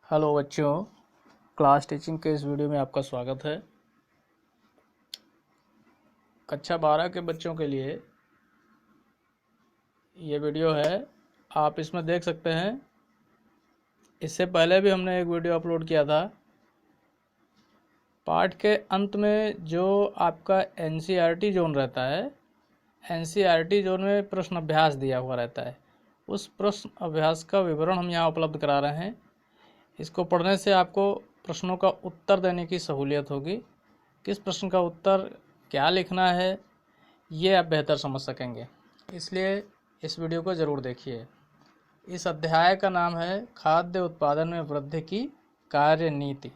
Hello बच्चों, class teaching के इस वीडियो में आपका स्वागत है। कक्षा 12 के बच्चों के लिए ये वीडियो है। आप इसमें देख सकते हैं, इससे पहले भी हमने एक वीडियो अपलोड किया था। पाठ के अंत में जो आपका एनसीईआरटी जोन रहता है, एनसीईआरटी जोन में प्रश्न अभ्यास दिया हुआ रहता है। उस प्रश्न अभ्यास का विवरण हम यहाँ उपलब्ध करा रहे हैं। इसको पढ़ने से आपको प्रश्नों का उत्तर देने की सहूलियत होगी। किस प्रश्न का उत्तर क्या लिखना है, ये आप बेहतर समझ सकेंगे। इसलिए इस वीडियो को ज़रूर देखिए। इस अध्याय का नाम है खाद्य उत्पादन में वृद्धि की कार्य नीति।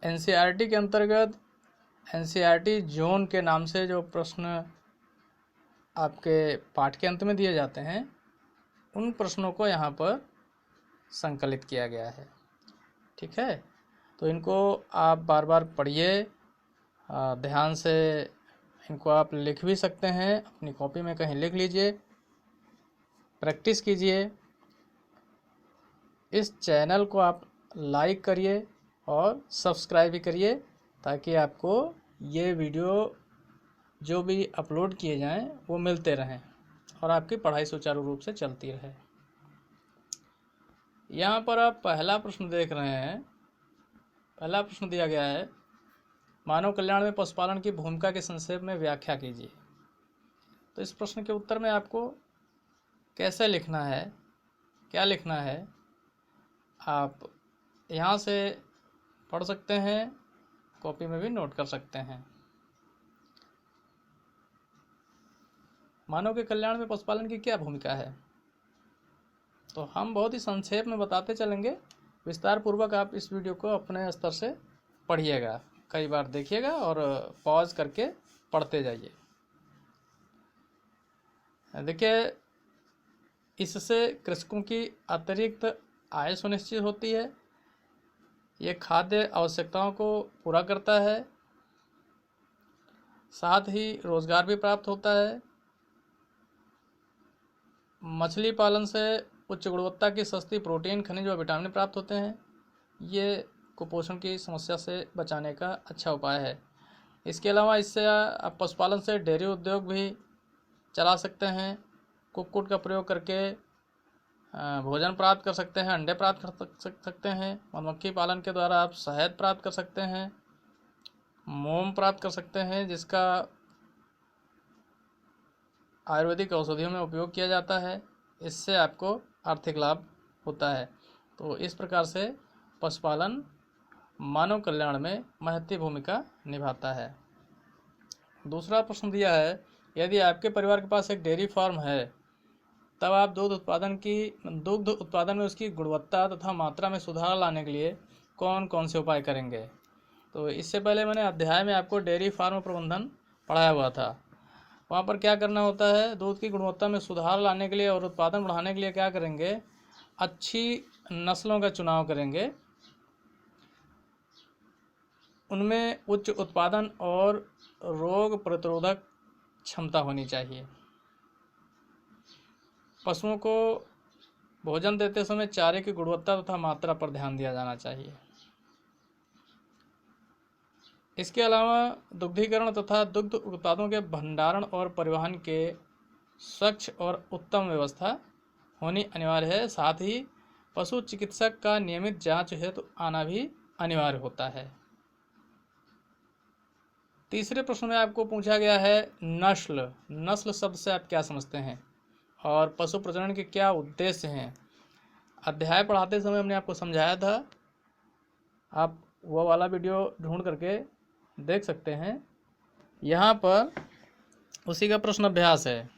एनसीईआरटी के अंतर्गत एनसीईआरटी जोन के नाम से जो प्रश्न आपके पाठ के अंत में दिए जाते हैं, उन प्रश्नों को यहाँ पर संकलित किया गया है। ठीक है, तो इनको आप बार बार पढ़िए, ध्यान से इनको आप लिख भी सकते हैं, अपनी कॉपी में कहीं लिख लीजिए, प्रैक्टिस कीजिए। इस चैनल को आप लाइक करिए और सब्सक्राइब भी करिए, ताकि आपको ये वीडियो जो भी अपलोड किए जाएं वो मिलते रहें और आपकी पढ़ाई सुचारू रूप से चलती रहे। यहाँ पर आप पहला प्रश्न देख रहे हैं। पहला प्रश्न दिया गया है, मानव कल्याण में पशुपालन की भूमिका के संक्षेप में व्याख्या कीजिए। तो इस प्रश्न के उत्तर में आपको कैसे लिखना है, क्या लिखना है, आप यहाँ से पढ़ सकते हैं, कॉपी में भी नोट कर सकते हैं। मानव के कल्याण में पशुपालन की क्या भूमिका है, तो हम बहुत ही संक्षेप में बताते चलेंगे। विस्तार पूर्वक आप इस वीडियो को अपने स्तर से पढ़िएगा, कई बार देखिएगा और पॉज करके पढ़ते जाइए। देखिए, इससे कृषकों की अतिरिक्त आय सुनिश्चित होती है, ये खाद्य आवश्यकताओं को पूरा करता है, साथ ही रोजगार भी प्राप्त होता है। मछली पालन से उच्च गुणवत्ता की सस्ती प्रोटीन, खनिज व विटामिन प्राप्त होते हैं। ये कुपोषण की समस्या से बचाने का अच्छा उपाय है। इसके अलावा इससे आप पशुपालन से डेयरी उद्योग भी चला सकते हैं। कुक्कुट का प्रयोग करके भोजन प्राप्त कर सकते हैं, अंडे प्राप्त कर सकते हैं। मधुमक्खी पालन के द्वारा आप शहद प्राप्त कर सकते हैं, मोम प्राप्त कर सकते हैं, जिसका आयुर्वेदिक औषधियों में उपयोग किया जाता है। इससे आपको आर्थिक लाभ होता है। तो इस प्रकार से पशुपालन मानव कल्याण में महत्वपूर्ण भूमिका निभाता है। दूसरा प्रश्न दिया है, यदि आपके परिवार के पास एक डेयरी फार्म है, तब आप दुग्ध उत्पादन में उसकी गुणवत्ता तथा मात्रा में सुधार लाने के लिए कौन कौन से उपाय करेंगे। तो इससे पहले मैंने अध्याय में आपको डेयरी फार्म प्रबंधन पढ़ाया हुआ था। वहाँ पर क्या करना होता है, दूध की गुणवत्ता में सुधार लाने के लिए और उत्पादन बढ़ाने के लिए क्या करेंगे, अच्छी नस्लों का चुनाव करेंगे, उनमें उच्च उत्पादन और रोग प्रतिरोधक क्षमता होनी चाहिए। पशुओं को भोजन देते समय चारे की गुणवत्ता तथा मात्रा पर ध्यान दिया जाना चाहिए। इसके अलावा दुग्धीकरण तथा दुग्ध उत्पादों के भंडारण और परिवहन के स्वच्छ और उत्तम व्यवस्था होनी अनिवार्य है। साथ ही पशु चिकित्सक का नियमित जांच हेतु आना भी अनिवार्य होता है। तीसरे प्रश्न में आपको पूछा गया है, नस्ल शब्द से आप क्या समझते हैं और पशु प्रजनन के क्या उद्देश्य हैं। अध्याय पढ़ाते समय हमने आपको समझाया था, आप वो वाला वीडियो ढूंढ करके देख सकते हैं। यहाँ पर उसी का प्रश्न अभ्यास है।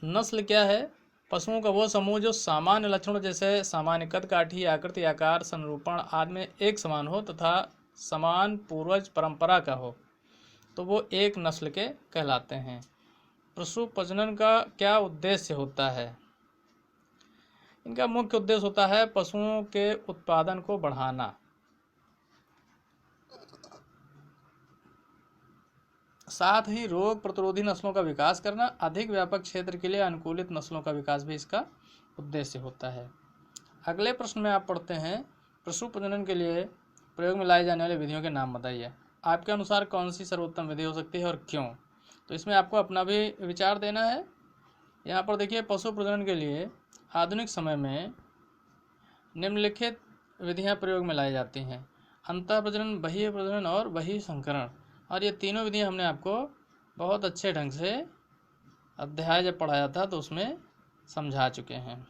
नस्ल क्या है, पशुओं का वो समूह जो सामान्य लक्षणों जैसे सामान्य कद काठी, आकृति, आकार, संरूपण आदि में एक समान हो तथा समान पूर्वज परंपरा का हो, तो वो एक नस्ल के कहलाते हैं। पशु प्रजनन का क्या उद्देश्य होता है, इनका मुख्य उद्देश्य होता है पशुओं के उत्पादन को बढ़ाना, साथ ही रोग प्रतिरोधी नस्लों का विकास करना, अधिक व्यापक क्षेत्र के लिए अनुकूलित नस्लों का विकास भी इसका उद्देश्य होता है। अगले प्रश्न में आप पढ़ते हैं, पशु प्रजनन के लिए प्रयोग में लाई जाने वाली विधियों के नाम बताइए। आपके अनुसार कौन सी सर्वोत्तम विधि हो सकती है और क्यों? तो इसमें आपको अपना भी विचार देना है। यहाँ पर देखिए, पशु प्रजनन के लिए आधुनिक समय में निम्नलिखित विधियाँ प्रयोग में लाई जाती हैं: अंतः प्रजनन, बहिः प्रजनन और बहिः संकरण। और ये तीनों विधियाँ हमने आपको बहुत अच्छे ढंग से अध्याय जब पढ़ाया था तो उसमें समझा चुके हैं।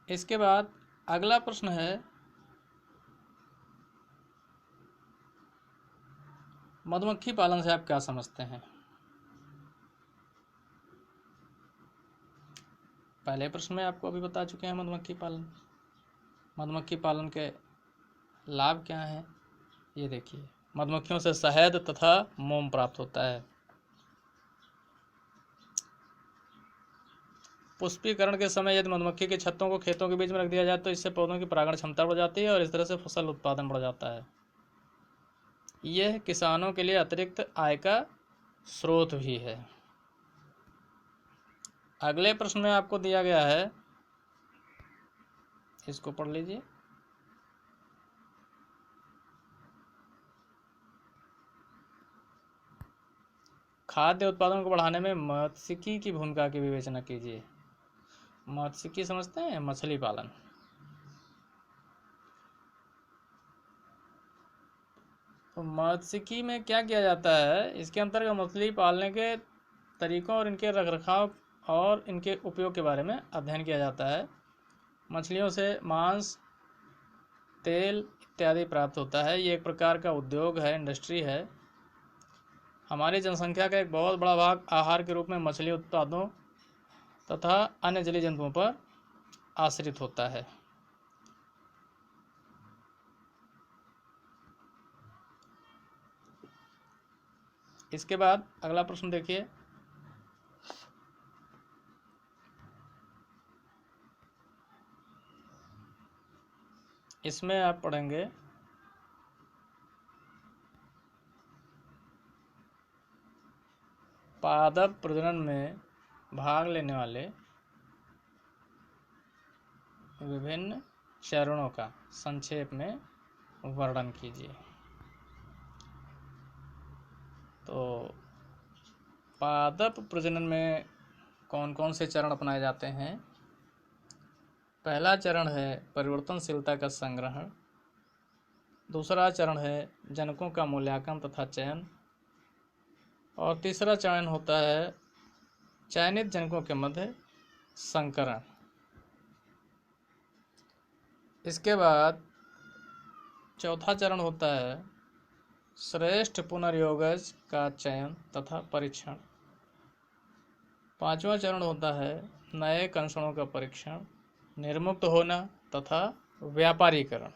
इसके बाद अगला प्रश्न है, मधुमक्खी पालन से आप क्या समझते हैं? पहले प्रश्न में आपको अभी बता चुके हैं मधुमक्खी पालन। मधुमक्खी पालन के लाभ क्या हैं? ये देखिए, मधुमक्खियों से शहद तथा मोम प्राप्त होता है। पुष्पीकरण के समय यदि मधुमक्खी के छत्तों को खेतों के बीच में रख दिया जाए तो इससे पौधों की परागण क्षमता बढ़ जाती है और इस तरह से फसल उत्पादन बढ़ जाता है। यह किसानों के लिए अतिरिक्त आय का स्रोत भी है। अगले प्रश्न में आपको दिया गया है, इसको पढ़ लीजिए। खाद्य उत्पादन को बढ़ाने में मत्स्यिकी की भूमिका की विवेचना कीजिए। मत्स्यिकी समझते हैं? मछली पालन। तो मत्स्यिकी में क्या किया जाता है? इसके अंतर्गत मछली पालने के तरीकों और इनके रखरखाव और इनके उपयोग के बारे में अध्ययन किया जाता है। मछलियों से मांस, तेल इत्यादि प्राप्त होता है। ये एक प्रकार का उद्योग है, इंडस्ट्री है। हमारी जनसंख्या का एक बहुत बड़ा भाग आहार के रूप में मछली उत्पादों तथा अन्य जलीय जंतुओं पर आश्रित होता है। इसके बाद अगला प्रश्न देखिए, इसमें आप पढ़ेंगे पादप प्रजनन में भाग लेने वाले विभिन्न चरणों का संक्षेप में वर्णन कीजिए। तो पादप प्रजनन में कौन कौन से चरण अपनाए जाते हैं? पहला चरण है परिवर्तनशीलता का संग्रहण। दूसरा चरण है जनकों का मूल्यांकन तथा चयन। और तीसरा चरण होता है चयनित जनकों के मध्य संकरण। इसके बाद चौथा चरण होता है श्रेष्ठ पुनर्योगज का चयन तथा परीक्षण। पांचवा चरण होता है नए कंसणों का परीक्षण, निर्मुक्त होना तथा व्यापारीकरण।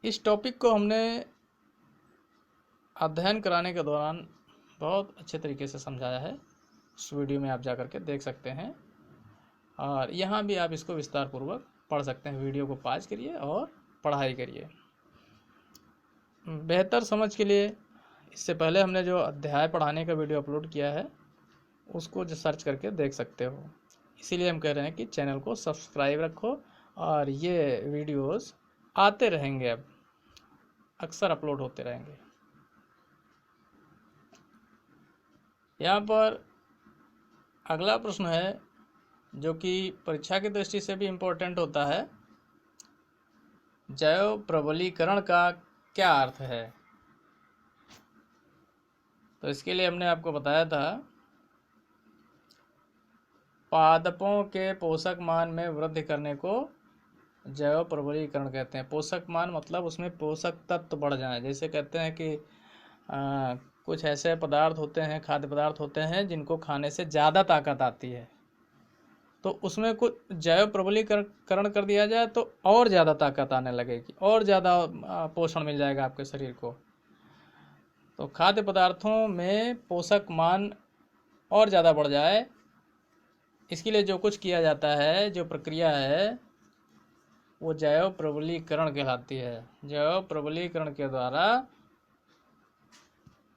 इस टॉपिक को हमने अध्ययन कराने के दौरान बहुत अच्छे तरीके से समझाया है। उस वीडियो में आप जा करके देख सकते हैं और यहाँ भी आप इसको विस्तार पूर्वक पढ़ सकते हैं। वीडियो को पॉज करिए और पढ़ाई करिए। बेहतर समझ के लिए इससे पहले हमने जो अध्याय पढ़ाने का वीडियो अपलोड किया है उसको जो सर्च करके देख सकते हो। इसीलिए हम कह रहे हैं कि चैनल को सब्सक्राइब रखो और ये वीडियोस आते रहेंगे, अब अक्सर अपलोड होते रहेंगे। यहाँ पर अगला प्रश्न है जो कि परीक्षा की दृष्टि से भी इम्पोर्टेंट होता है, जैव प्रबलीकरण का क्या अर्थ है? तो इसके लिए हमने आपको बताया था पादपों के पोषक मान में वृद्धि करने को जैव प्रबलीकरण कहते हैं। पोषक मान मतलब उसमें पोषक तत्व बढ़ जाए। जैसे कहते हैं कि कुछ ऐसे पदार्थ होते हैं, खाद्य पदार्थ होते हैं जिनको खाने से ज़्यादा ताकत आती है, तो उसमें कुछ जैव प्रबलीकरण कर दिया जाए तो और ज़्यादा ताकत आने लगेगी और ज़्यादा पोषण मिल जाएगा आपके शरीर को। तो खाद्य पदार्थों में पोषक मान और ज़्यादा बढ़ जाए, इसके लिए जो कुछ किया जाता है, जो प्रक्रिया है, वो जैव प्रबलीकरण कहलाती है। जैव प्रबलीकरण के द्वारा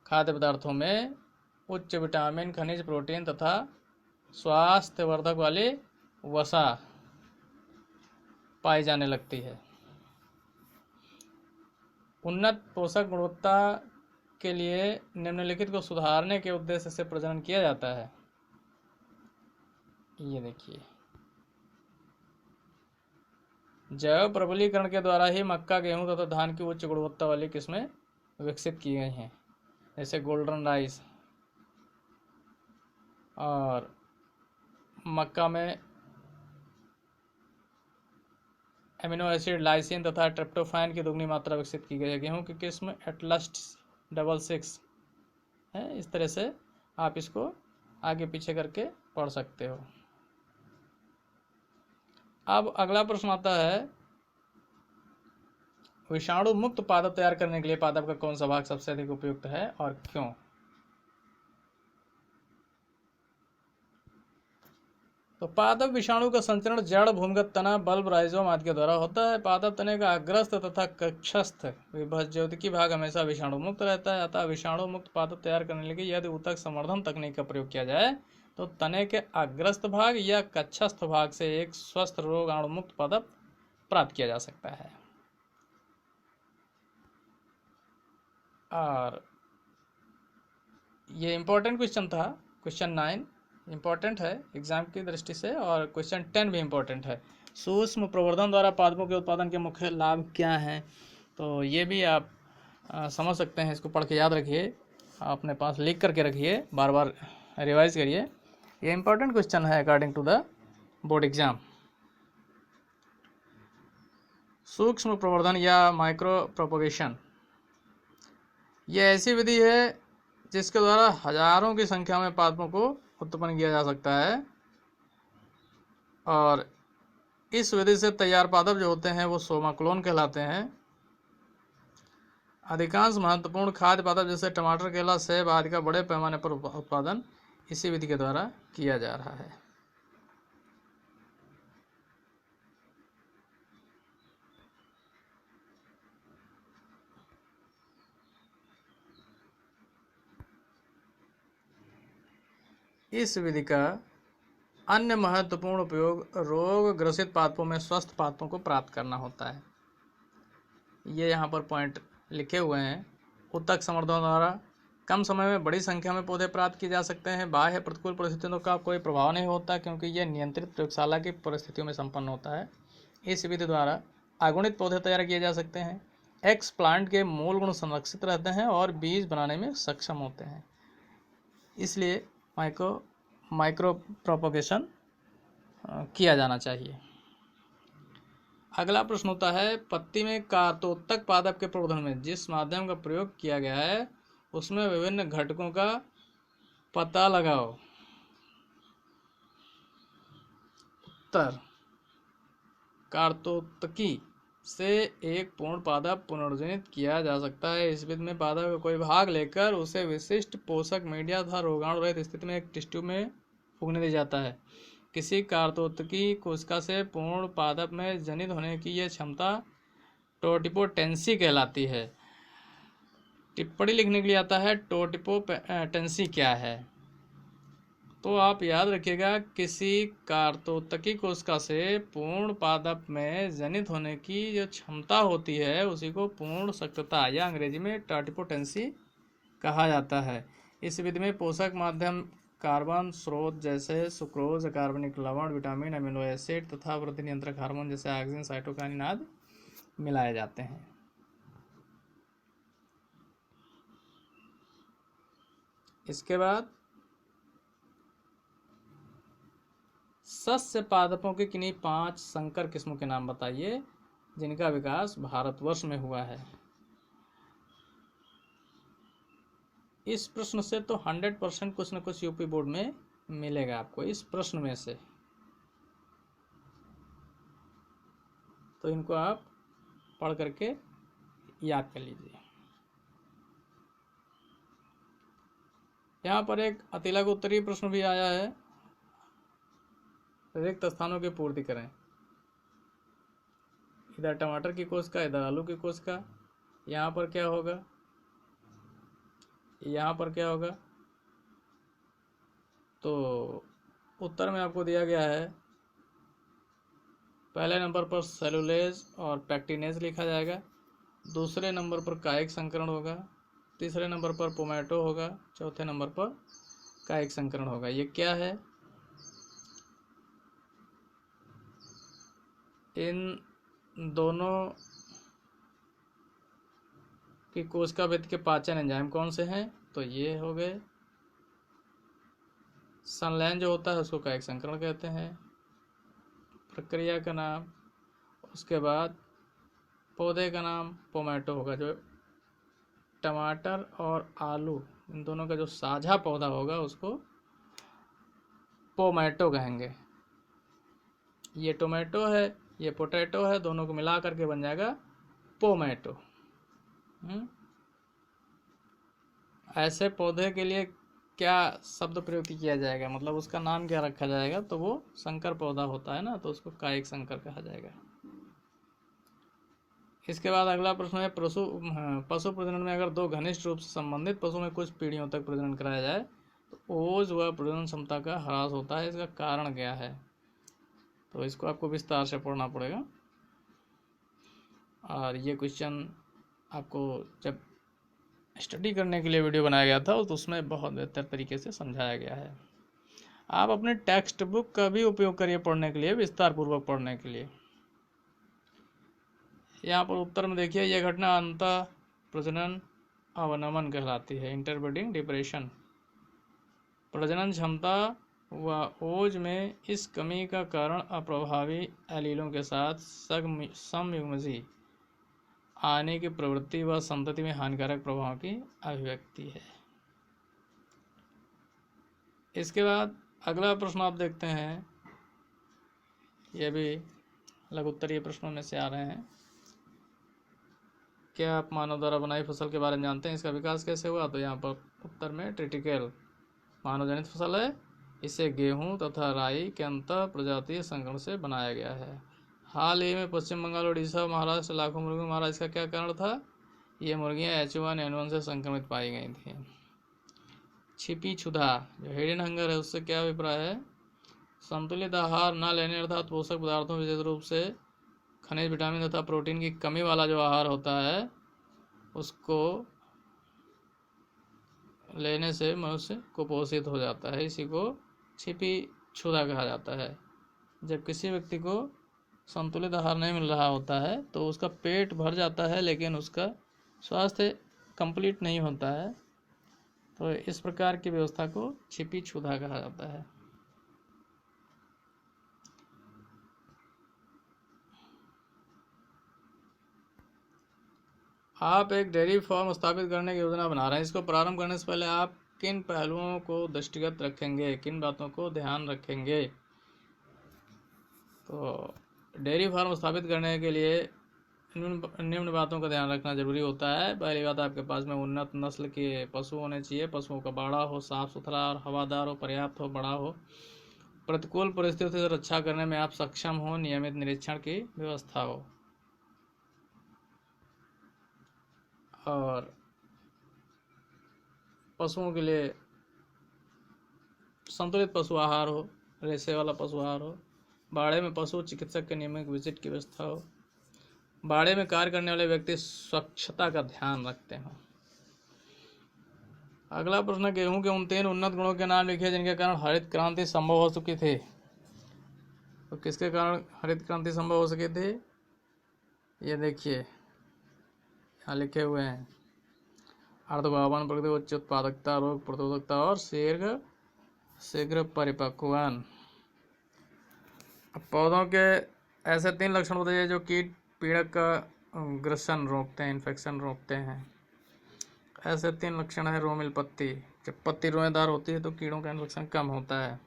खाद्य पदार्थों में उच्च विटामिन, खनिज, प्रोटीन तथा स्वास्थ्यवर्धक वाली वसा पाई जाने लगती है। उन्नत पोषक गुणवत्ता के लिए निम्नलिखित को सुधारने के उद्देश्य से प्रजनन किया जाता है। ये देखिए, जैव प्रबलीकरण के द्वारा ही मक्का, गेहूं तथा धान की उच्च गुणवत्ता वाली किस्में विकसित की गई हैं, जैसे गोल्डन राइस। और मक्का में एमिनो एसिड, लाइसिन तथा ट्रिप्टोफैन की दुगनी मात्रा विकसित की गई है। गेहूं की किस्म एटलस्ट 66 है। इस तरह से आप इसको आगे पीछे करके पढ़ सकते हो। अब अगला प्रश्न आता है, विषाणु मुक्त पादप तैयार करने के लिए पादप का कौन सा भाग सबसे अधिक उपयुक्त है और क्यों? तो पादप विषाणु का संचरण जड़, भूमिगत तना, बल्ब, राइजोम आदि के द्वारा होता है। पादप तने का अग्रस्थ तथा कक्षस्थ विभज्योतकी भाग हमेशा विषाणु मुक्त रहता है। अतः विषाणु मुक्त पादप तैयार करने के लिए यदि ऊतक संवर्धन तकनीक का प्रयोग किया जाए तो तने के अग्रस्थ भाग या कक्षस्थ भाग से एक स्वस्थ रोगाणु मुक्त पादप प्राप्त किया जा सकता है। और ये इंपॉर्टेंट क्वेश्चन था, क्वेश्चन 9 इम्पॉर्टेंट है एग्जाम की दृष्टि से, और क्वेश्चन 10 भी इम्पॉर्टेंट है। सूक्ष्म प्रवर्धन द्वारा पादपों के उत्पादन के मुख्य लाभ क्या हैं? तो ये भी आप समझ सकते हैं। इसको पढ़ के याद रखिए, अपने पास लिख करके रखिए, बार बार रिवाइज करिए। ये इम्पॉर्टेंट क्वेश्चन है according to the board exam. सूक्ष्म प्रवर्धन या माइक्रो प्रोपोगेशन, ये ऐसी विधि है जिसके द्वारा हजारों की संख्या में पादपों को उत्पन्न किया जा सकता है। और इस विधि से तैयार पादप जो होते हैं वो सोमा क्लोन कहलाते हैं। अधिकांश महत्वपूर्ण खाद्य पादप जैसे टमाटर, केला, सेब आदि का बड़े पैमाने पर उत्पादन इसी विधि के द्वारा किया जा रहा है। इस विधि का अन्य महत्वपूर्ण उपयोग रोग ग्रसित पादपों में स्वस्थ पादपों को प्राप्त करना होता है। ये यहाँ पर पॉइंट लिखे हुए हैं। ऊतक संवर्धन द्वारा कम समय में बड़ी संख्या में पौधे प्राप्त किए जा सकते हैं। बाह्य प्रतिकूल परिस्थितियों का कोई प्रभाव नहीं होता क्योंकि यह नियंत्रित प्रयोगशाला की परिस्थितियों में संपन्न होता है। इस विधि द्वारा अगुणित पौधे तैयार किए जा सकते हैं। एक्स प्लांट के मूल गुण संरक्षित रहते हैं और बीज बनाने में सक्षम होते हैं। इसलिए माइक्रो प्रोपोगेशन किया जाना चाहिए। अगला प्रश्न होता है, पत्ती में कार्तोत्तक पादप के प्रवर्धन में जिस माध्यम का प्रयोग किया गया है उसमें विभिन्न घटकों का पता लगाओ। उत्तर, कार्तोत्तकी से एक पूर्ण पादप पुनर्जनित किया जा सकता है। इस विधि में पादप का कोई भाग लेकर उसे विशिष्ट पोषक मीडिया तथा रोगाणु रहित स्थिति में एक टिश्यू ट्यूब में उगने दिया जाता है। किसी कार्तोत्तकी कोशिका से पूर्ण पादप में जनित होने की यह क्षमता टोटिपोटेंसी कहलाती है। टिप्पणी लिखने के लिए आता है टोटिपोटेंसी क्या है। तो आप याद रखिएगा, किसी कार्तोत्तकी कोशिका से पूर्ण पादप में जनित होने की जो क्षमता होती है उसी को पूर्ण सख्तता या अंग्रेजी में टोटिपोटेंसी कहा जाता है। इस विधि में पोषक माध्यम कार्बन स्रोत जैसे सुक्रोज, कार्बनिक लवण, विटामिन, अमीनो एसिड तथा वृद्धि नियंत्रक हार्मोन जैसे ऑक्सिन, साइटोकाइनिन आदि मिलाए जाते हैं। इसके बाद सस्य पादपों की किन्हीं 5 संकर किस्मों के नाम बताइए जिनका विकास भारतवर्ष में हुआ है। इस प्रश्न से तो 100% कुछ न कुछ यूपी बोर्ड में मिलेगा आपको इस प्रश्न में से, तो इनको आप पढ़ करके याद कर लीजिए। यहाँ पर एक अतिलघु उत्तरीय प्रश्न भी आया है, रिक्त स्थानों की पूर्ति करें। इधर टमाटर की कोशिका, इधर आलू की कोशिका, यहाँ पर क्या होगा, यहाँ पर क्या होगा, तो उत्तर में आपको दिया गया है, पहले नंबर पर सेलुलेज और पैक्टिनेज लिखा जाएगा, दूसरे नंबर पर कायिक संकरण होगा, तीसरे नंबर पर पोमैटो होगा, चौथे नंबर पर कायिक संकरण होगा। ये क्या है? इन दोनों की कोशिका भित्ति के पाचन एंजाइम कौन से हैं? तो ये हो गए, संलयन जो होता है उसको कायिक संकरण कहते हैं, प्रक्रिया का नाम, उसके बाद पौधे का नाम पोमैटो होगा। जो टमाटर और आलू इन दोनों का जो साझा पौधा होगा उसको पोमैटो कहेंगे। ये टोमेटो है, ये पोटैटो है, दोनों को मिला करके बन जाएगा पोमैटो। ऐसे पौधे के लिए क्या शब्द प्रयोग किया जाएगा, मतलब उसका नाम क्या रखा जाएगा? तो वो संकर पौधा होता है ना, तो उसको कायिक संकर कहा जाएगा। इसके बाद अगला प्रश्न है, पशु प्रजनन में अगर दो घनिष्ठ रूप से संबंधित पशु में कुछ पीढ़ियों तक प्रजनन कराया जाए तो ओज व प्रजनन क्षमता का ह्रास होता है, इसका कारण क्या है? तो इसको आपको विस्तार से पढ़ना पड़ेगा, और ये क्वेश्चन आपको जब स्टडी करने के लिए वीडियो बनाया गया था तो उसमें बहुत बेहतर तरीके से समझाया गया है। आप अपने टेक्स्ट बुक का भी उपयोग करिए पढ़ने के लिए, विस्तार पूर्वक पढ़ने के लिए। यहाँ पर उत्तर में देखिए, यह घटना अंतः प्रजनन अवनमन कहलाती है, इंटरब्रीडिंग डिप्रेशन। प्रजनन क्षमता व ओज में इस कमी का कारण अप्रभावी एलीलों के साथ समयुग्मजी आने की प्रवृत्ति व संतति में हानिकारक प्रभाव की अभिव्यक्ति है। इसके बाद अगला प्रश्न आप देखते हैं, यह भी लघुत्तरीय प्रश्नों में से आ रहे हैं। क्या आप मानव द्वारा बनाई फसल के बारे में जानते हैं? इसका विकास कैसे हुआ? तो यहाँ पर उत्तर में ट्रिटिकल मानवजनित फसल है, इसे गेहूं तथा राई के अंतर प्रजातीय संकरण से बनाया गया है। हाल ही में पश्चिम बंगाल, उड़ीसा, महाराष्ट्र लाखों मुर्गियों मारा। इसका क्या कारण था? ये मुर्गियां H1N1 से संक्रमित पाई गई थी। छिपी क्षुधा, जो हिडन हंगर है, उससे क्या अभिप्राय है? संतुलित आहार न लेने अर्थात पोषक पदार्थों, विशेष रूप से खनिज, विटामिन तथा प्रोटीन की कमी वाला जो आहार होता है उसको लेने से मनुष्य कुपोषित हो जाता है। इसी को छिपी क्षुधा कहा जाता है। जब किसी व्यक्ति को संतुलित आहार नहीं मिल रहा होता है तो उसका पेट भर जाता है लेकिन उसका स्वास्थ्य कंप्लीट नहीं होता है, तो इस प्रकार की व्यवस्था को छिपी क्षुधा कहा जाता है। आप एक डेयरी फार्म स्थापित करने की योजना बना रहे हैं, इसको प्रारंभ करने से पहले आप किन पहलुओं को दृष्टिगत रखेंगे, किन बातों को ध्यान रखेंगे? तो डेयरी फार्म स्थापित करने के लिए निम्न बातों का ध्यान रखना जरूरी होता है। पहली बात, आपके पास में उन्नत नस्ल के पशु होने चाहिए। पशुओं का बाड़ा हो, साफ सुथरा और हवादार हो, पर्याप्त हो, बड़ा हो। प्रतिकूल परिस्थितियों से रक्षा करने में आप सक्षम हो, नियमित निरीक्षण की व्यवस्था हो, और पशुओं के लिए संतुलित पशु आहार हो, रेशे वाला पशु आहार हो। बाड़े में पशु चिकित्सक के नियमित विजिट की व्यवस्था हो। बाड़े में कार्य करने वाले व्यक्ति स्वच्छता का ध्यान रखते हो। अगला प्रश्न, गेहूं के उन 3 उन्नत गुणों के नाम लिखिए जिनके कारण हरित क्रांति संभव हो चुकी थी। तो किसके कारण हरित क्रांति संभव हो सकी थी? ये देखिए यहाँ लिखे हुए हैं, अर्धबावन प्रकृति, उच्च उत्पादकता, रोग प्रतिरोधकता और शीघ्र परिपक्वन। पौधों के ऐसे 3 लक्षण बताइए जो कीट पीड़क का ग्रसन रोकते हैं, इन्फेक्शन रोकते हैं। ऐसे 3 लक्षण है। रोमिल पत्ती, जब पत्ती रोएदार होती है तो कीड़ों का इन्फेक्शन कम होता है।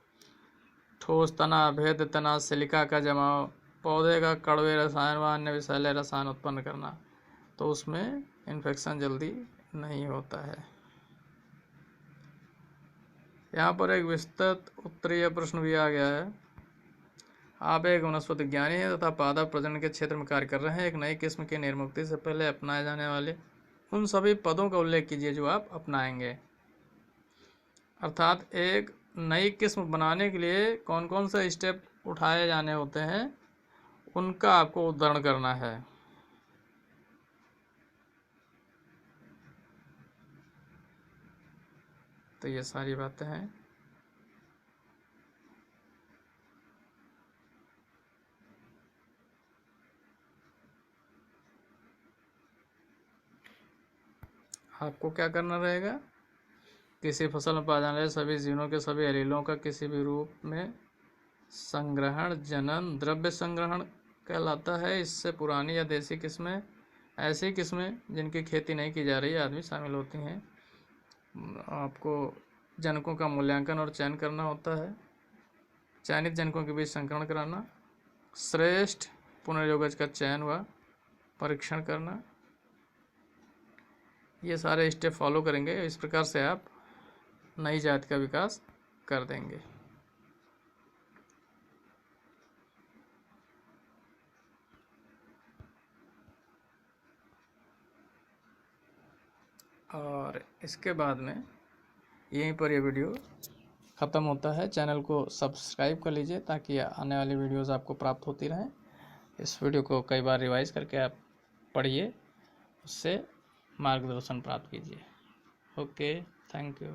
ठोस तना, भेद तना, सिलिका का जमाव, पौधे का कड़वे रसायन व अन्य विषैले रसायन उत्पन्न करना, तो उसमें इन्फेक्शन जल्दी नहीं होता है। यहाँ पर एक विस्तृत उत्तरीय प्रश्न भी आ गया है। आप एक वनस्पति विज्ञानी हैं तथा पादप प्रजनन के क्षेत्र में कार्य कर रहे हैं। एक नई किस्म की निर्मुक्ति से पहले अपनाए जाने वाले उन सभी पदों का उल्लेख कीजिए जो आप अपनाएंगे। अर्थात एक नई किस्म बनाने के लिए कौन कौन से स्टेप उठाए जाने होते हैं, उनका आपको उद्धरण करना है। तो ये सारी बातें हैं। आपको क्या करना रहेगा, किसी फसल में पाए जाने वाले सभी जीनों के सभी एलीलों का किसी भी रूप में संग्रहण जनन द्रव्य संग्रहण कहलाता है। इससे पुरानी या देसी किस्में, ऐसी किस्में जिनकी खेती नहीं की जा रही आदमी शामिल होती हैं। आपको जनकों का मूल्यांकन और चयन करना होता है, चयनित जनकों के बीच संकरण कराना, श्रेष्ठ पुनर्योगज का चयन व परीक्षण करना, ये सारे स्टेप फॉलो करेंगे। इस प्रकार से आप नई जाति का विकास कर देंगे। और इसके बाद में यहीं पर ये वीडियो ख़त्म होता है। चैनल को सब्सक्राइब कर लीजिए ताकि आने वाली वीडियोस आपको प्राप्त होती रहें। इस वीडियो को कई बार रिवाइज करके आप पढ़िए, उससे मार्गदर्शन प्राप्त कीजिए। Okay, thank you.